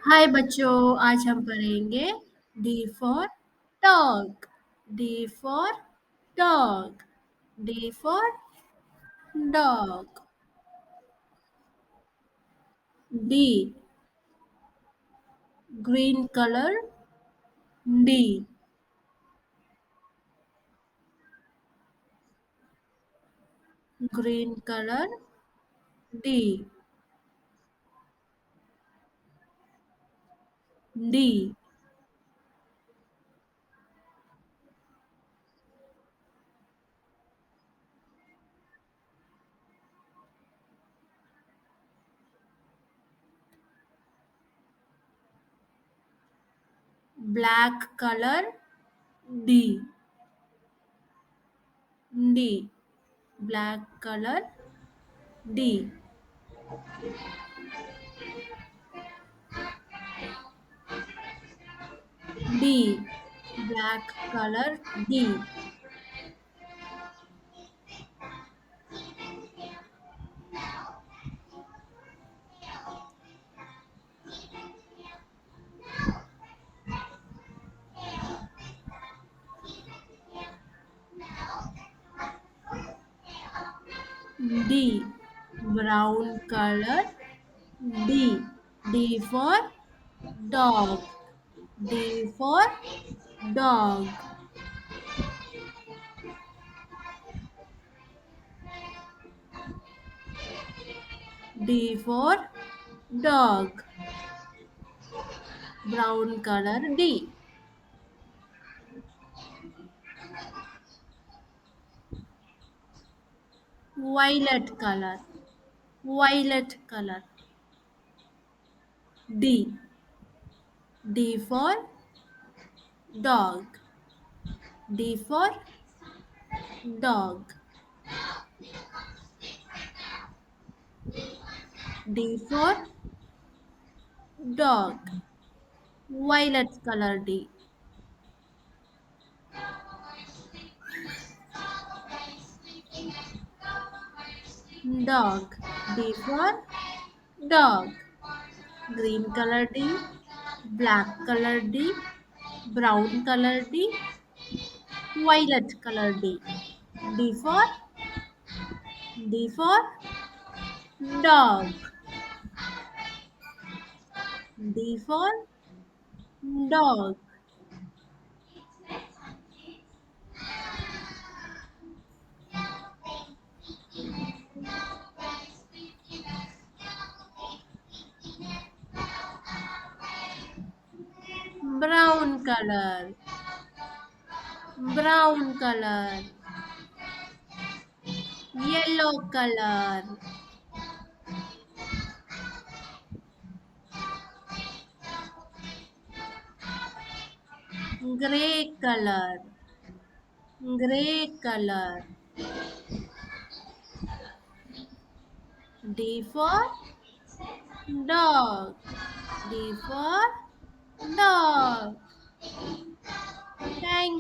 हाय बच्चों, आज हम पढ़ेंगे D for dog. D for dog. D for dog. D green color. D green color. D D black color. D D black color. D D black color. D D brown color. D D for dog. D for dog. D for dog. Brown color. D. Violet color. Violet color. D. D for dog. D for dog. D for dog. Violet color. D. Dog. D for dog. Green color. D. Black color. D. Brown color. D. Violet color. D. D for dog. D for dog. Brown color. Brown color. Yellow color. Gray color. Gray color. D for dog. D for dog. Thank